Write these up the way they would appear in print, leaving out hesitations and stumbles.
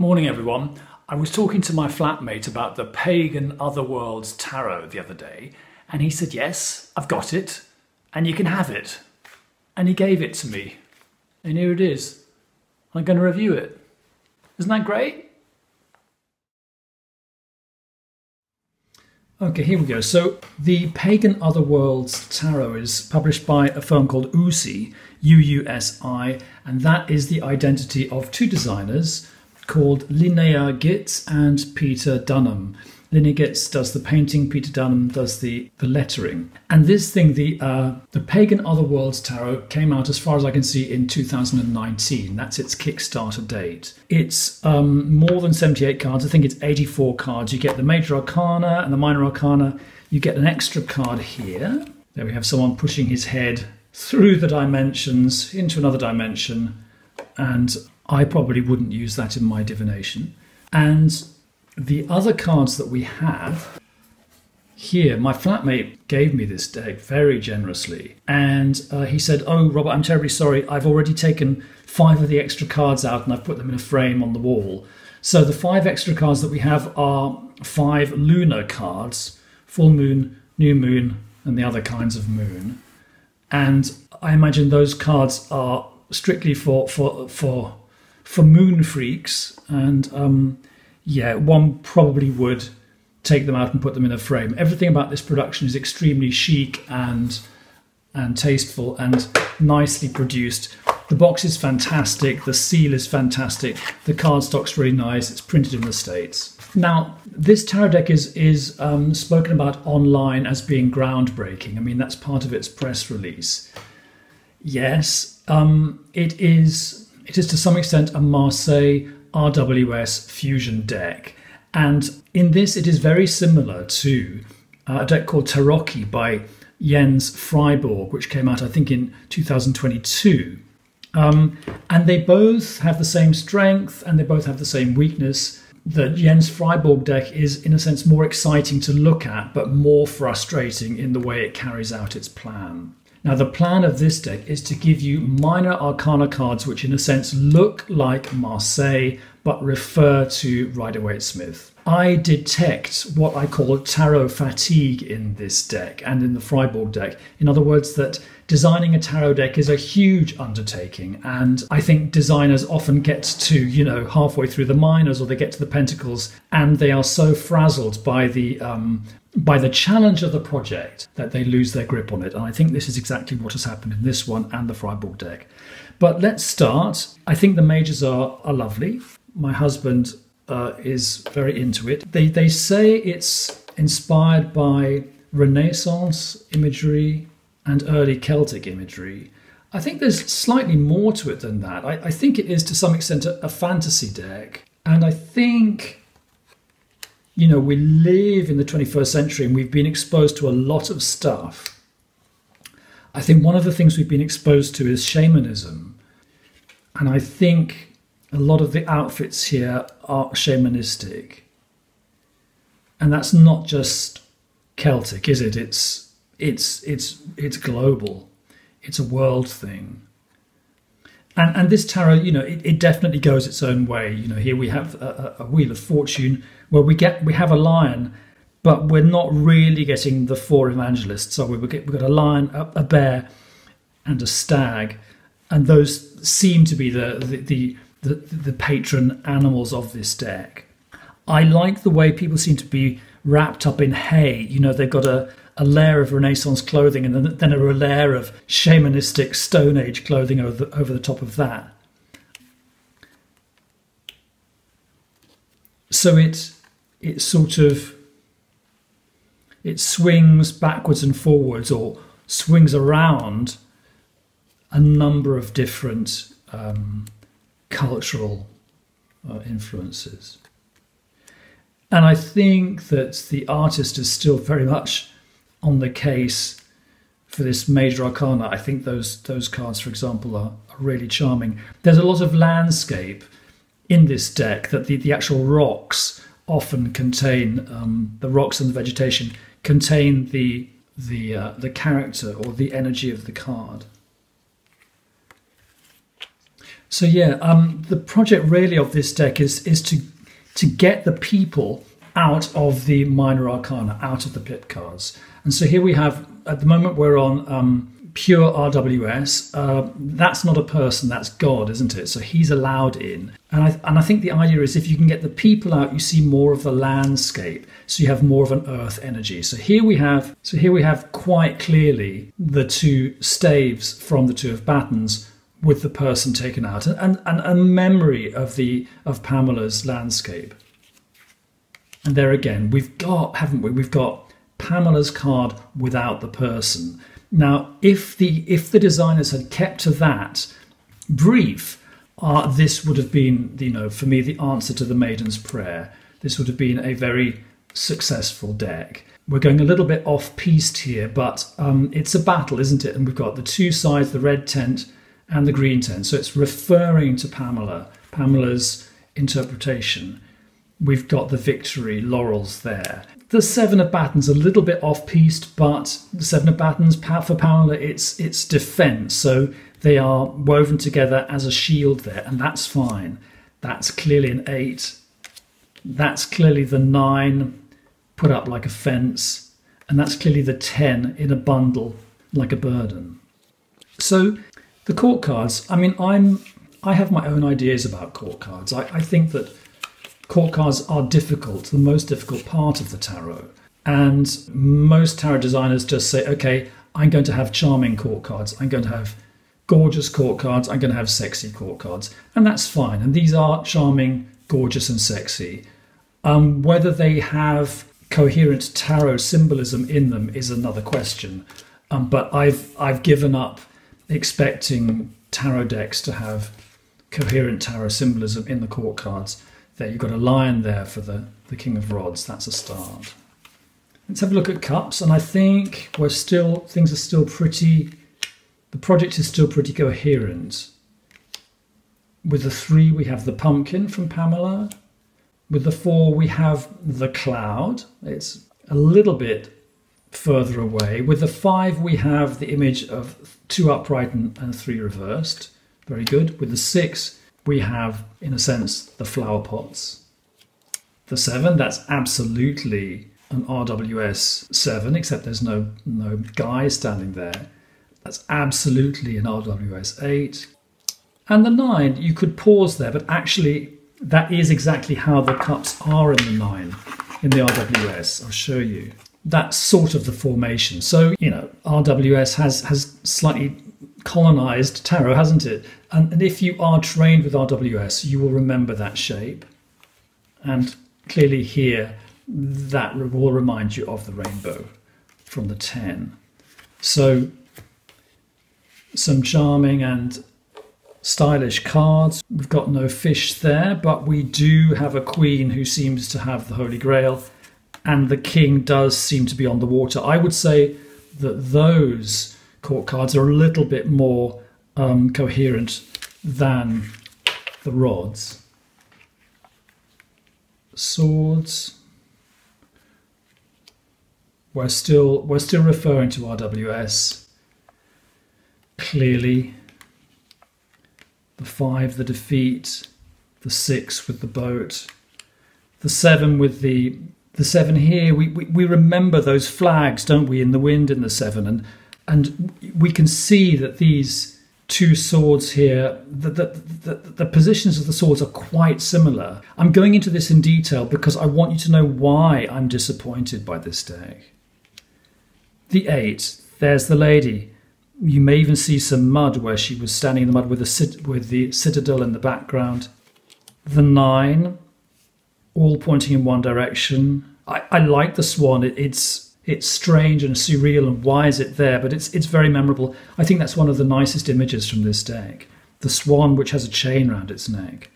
Morning everyone. I was talking to my flatmate about the Pagan Otherworlds tarot the other day, and he said, yes, I've got it, and you can have it. And he gave it to me. And here it is. I'm going to review it. Isn't that great? Okay, here we go. So the Pagan Otherworlds tarot is published by a firm called Uusi, U-U-S-I, and that is the identity of two designers called Linnea Gitz and Peter Dunham. Linnea Gitz does the painting, Peter Dunham does the lettering. And this thing, the Pagan Otherworlds tarot, came out, as far as I can see, in 2019. That's its Kickstarter date. It's more than 78 cards. I think it's 84 cards. You get the Major Arcana and the Minor Arcana. You get an extra card here. There we have someone pushing his head through the dimensions into another dimension, and I probably wouldn't use that in my divination. And the other cards that we have here, my flatmate gave me this deck very generously, and he said, oh Robert, I'm terribly sorry, I've already taken 5 of the extra cards out and I've put them in a frame on the wall. So the 5 extra cards that we have are 5 lunar cards: full moon, new moon, and the other kinds of moon. And I imagine those cards are strictly for moon freaks, and yeah, one probably would take them out and put them in a frame. Everything about this production is extremely chic and tasteful and nicely produced. The box is fantastic, the seal is fantastic, the cardstock's really nice, it's printed in the States. Now, this tarot deck is spoken about online as being groundbreaking. I mean, that's part of its press release. Yes, it is to some extent a Marseille-RWS fusion deck. And in this, it is very similar to a deck called Tarocchi by Jens Freiburg, which came out, I think, in 2022. And they both have the same strength and they both have the same weakness. The Jens Freiburg deck is, in a sense, more exciting to look at, but more frustrating in the way it carries out its plan. Now, the plan of this deck is to give you minor arcana cards which, in a sense, look like Marseille, but refer to Rider-Waite-Smith. I detect what I call tarot fatigue in this deck and in the Freiburg deck. In other words, that designing a tarot deck is a huge undertaking, and I think designers often get to, you know, halfway through the minors, or they get to the pentacles, and they are so frazzled by the challenge of the project that they lose their grip on it. And I think this is exactly what has happened in this one and the Freiburg deck. But let's start. I think the majors are lovely. My husband is very into it. They say it's inspired by Renaissance imagery and early Celtic imagery. I think there's slightly more to it than that. I think it is, to some extent, a fantasy deck. And I think, you know, we live in the 21st century and we've been exposed to a lot of stuff. I think one of the things we've been exposed to is shamanism. And I think a lot of the outfits here are shamanistic. And that's not just Celtic, is it? It's global. It's a world thing. And this tarot, you know, it definitely goes its own way. You know, here we have a Wheel of Fortune where we have a lion, but we're not really getting the 4 evangelists. So we've got a lion, a bear, and a stag, and those seem to be the patron animals of this deck. I like the way people seem to be wrapped up in hay. You know, they've got a layer of Renaissance clothing and then a layer of shamanistic Stone Age clothing over the top of that. So it swings backwards and forwards, or swings around a number of different cultural influences. And I think that the artist is still very much on the case for this Major Arcana. I think those cards, for example, are really charming. There's a lot of landscape in this deck, that the actual rocks often contain, the rocks and the vegetation contain the character or the energy of the card. So yeah, the project really of this deck is to get the people out of the minor arcana, out of the pit cards. And so here we have, at the moment we're on pure RWS. That's not a person, that's God, isn't it? So he's allowed in. And I think the idea is if you can get the people out, you see more of the landscape. So you have more of an earth energy. So here we have quite clearly the two staves from the Two of Batons with the person taken out, and a memory of Pamela's landscape. And there again, we've got, haven't we? We've got Pamela's card without the person. Now, if the designers had kept to that brief, this would have been, you know, for me, the answer to the Maiden's Prayer. This would have been a very successful deck. We're going a little bit off-piste here, but it's a battle, isn't it? And we've got the two sides, the red tent and the green tent. So it's referring to Pamela's interpretation. We've got the victory laurels there. The Seven of Batons a little bit off-piste, but the Seven of Batons, for Pamela, it's defense. So they are woven together as a shield there, and that's fine. That's clearly an 8. That's clearly the 9 put up like a fence, and that's clearly the 10 in a bundle like a burden. So the court cards, I mean, I have my own ideas about court cards. I think that court cards are difficult, the most difficult part of the tarot. And most tarot designers just say, okay, I'm going to have charming court cards. I'm going to have gorgeous court cards. I'm going to have sexy court cards. And that's fine. And these are charming, gorgeous and sexy. Whether they have coherent tarot symbolism in them is another question. But I've given up expecting tarot decks to have coherent tarot symbolism in the court cards. There, you've got a lion there for the King of Rods. That's a start. Let's have a look at cups, and I think things are still pretty. The project is still pretty coherent. With the 3, we have the pumpkin from Pamela. With the 4, we have the cloud. It's a little bit further away. With the 5, we have the image of 2 upright and 3 reversed. Very good. With the 6, we have, in a sense, the flower pots. The 7, that's absolutely an RWS 7, except there's no guy standing there. That's absolutely an RWS 8. And the 9, you could pause there, but actually that is exactly how the cups are in the 9 in the RWS. I'll show you. That's sort of the formation. So, you know, RWS has slightly colonized tarot, hasn't it? And if you are trained with RWS, you will remember that shape. And clearly here, that will remind you of the rainbow from the 10. So some charming and stylish cards. We've got no fish there, but we do have a queen who seems to have the Holy Grail, and the king does seem to be on the water. I would say that those court cards are a little bit more coherent than the rods. Swords. We're still referring to RWS. Clearly. The 5, the defeat. The 6 with the boat. The 7 with the 7 here. We remember those flags, don't we, in the wind in the 7, and we can see that these 2 swords here, the positions of the swords are quite similar. I'm going into this in detail because I want you to know why I'm disappointed by this deck. The 8, there's the lady. You may even see some mud where she was standing in the mud with the citadel in the background. The 9, all pointing in one direction. I like the swan. It's strange and surreal, and why is it there? But it's very memorable. I think that's one of the nicest images from this deck. The swan, which has a chain around its neck.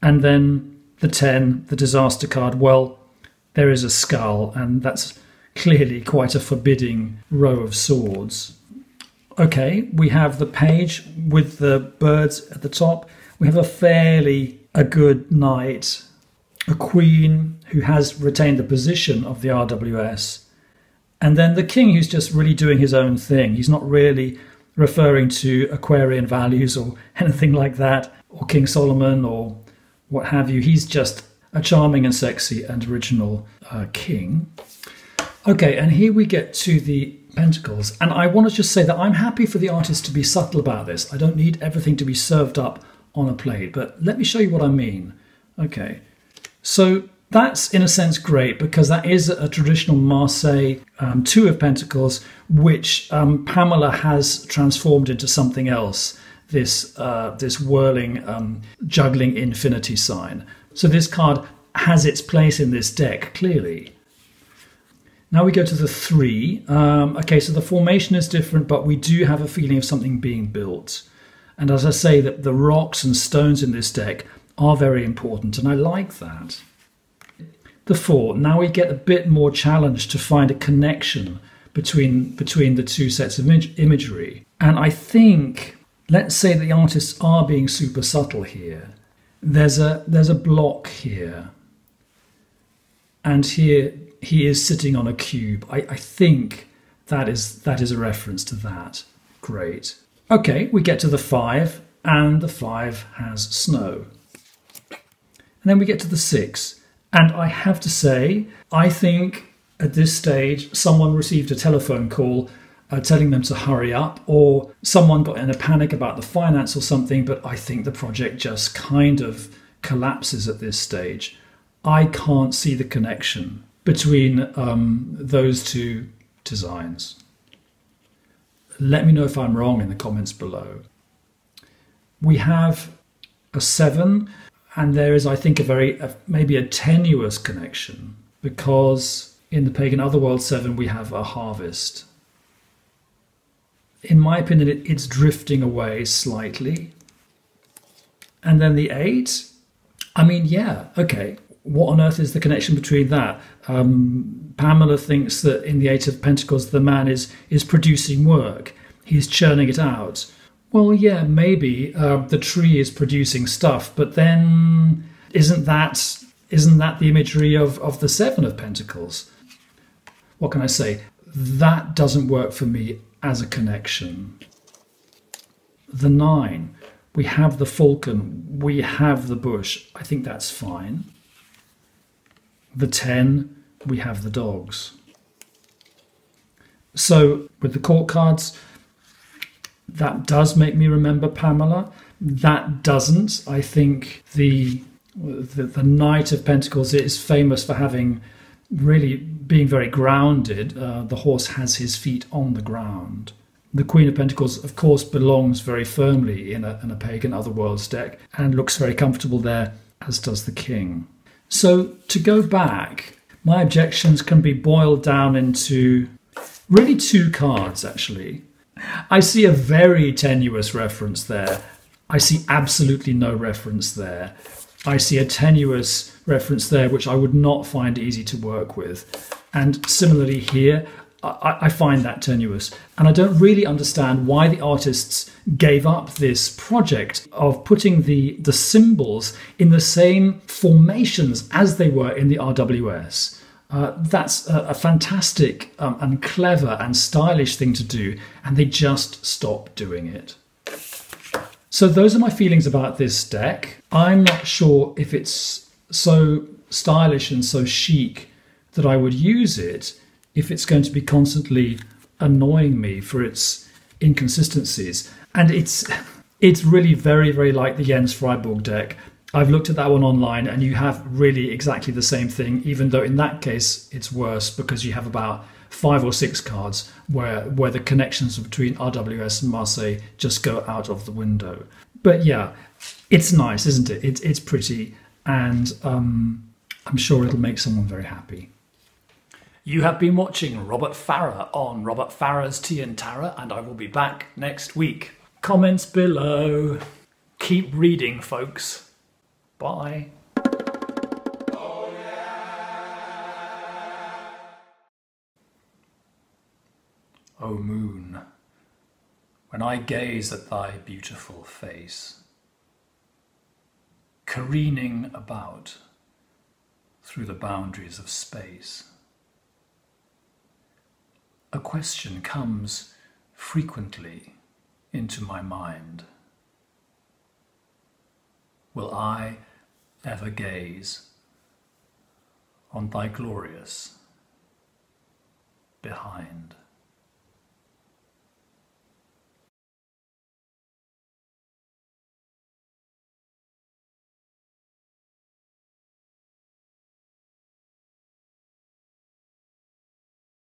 And then the 10, the disaster card. Well, there is a skull, and that's clearly quite a forbidding row of swords. Okay, we have the page with the birds at the top. We have a good knight, a queen who has retained the position of the RWS, and then the king who's just really doing his own thing. He's not really referring to Aquarian values or anything like that, or King Solomon or what have you. He's just a charming and sexy and original king. Okay, and here we get to the pentacles. And I want to just say that I'm happy for the artist to be subtle about this. I don't need everything to be served up on a plate, but let me show you what I mean. Okay, so that's in a sense great, because that is a traditional Marseille two of pentacles, which Pamela has transformed into something else, this whirling, juggling infinity sign. So this card has its place in this deck, clearly. Now we go to the 3. Okay, so the formation is different, but we do have a feeling of something being built. And as I say, that the rocks and stones in this deck are very important, and I like that. The 4. Now we get a bit more challenge to find a connection between the two sets of imagery. And I think, let's say the artists are being super subtle here. There's a block here, and here he is sitting on a cube. I think that is a reference to that. Great. Okay, we get to the 5, and the 5 has snow. And then we get to the 6. And I have to say, I think at this stage, someone received a telephone call telling them to hurry up, or someone got in a panic about the finance or something, but I think the project just kind of collapses at this stage. I can't see the connection between those two designs. Let me know if I'm wrong in the comments below. We have a 7, and there is, I think, maybe a tenuous connection, because in the Pagan Otherworld 7 we have a harvest. In my opinion, it's drifting away slightly. And then the 8, I mean, yeah, okay. What on earth is the connection between that? Pamela thinks that in the 8 of Pentacles, the man is producing work. He's churning it out. Well, yeah, maybe the tree is producing stuff, but then isn't that the imagery of the 7 of Pentacles? What can I say? That doesn't work for me as a connection. The 9, we have the falcon, we have the bush. I think that's fine. The 10, we have the dogs. So with the court cards, that does make me remember Pamela. That doesn't. I think the Knight of Pentacles is famous for having really being very grounded. The horse has his feet on the ground. The Queen of Pentacles, of course, belongs very firmly in a Pagan Otherworlds deck and looks very comfortable there, as does the King. So to go back, my objections can be boiled down into really 2 cards, actually. I see a very tenuous reference there. I see absolutely no reference there. I see a tenuous reference there, which I would not find easy to work with. And similarly here, I find that tenuous. And I don't really understand why the artists gave up this project of putting the symbols in the same formations as they were in the RWS. That's a fantastic and clever and stylish thing to do, and they just stopped doing it. So those are my feelings about this deck. I'm not sure if it's so stylish and so chic that I would use it if it's going to be constantly annoying me for its inconsistencies. And it's really very, very like the Jens Freiburg deck. I've looked at that one online, and you have really exactly the same thing, even though in that case it's worse because you have about 5 or 6 cards where the connections between RWS and Marseille just go out of the window. But yeah, it's nice, isn't it? It's pretty, and I'm sure it'll make someone very happy. You have been watching Robert Farrar on Robert Farrar's Tea and Tarot, and I will be back next week. Comments below. Keep reading, folks. Bye. O moon, when I gaze at thy beautiful face, careening about through the boundaries of space, a question comes frequently into my mind. Will I ever gaze on thy glorious behind?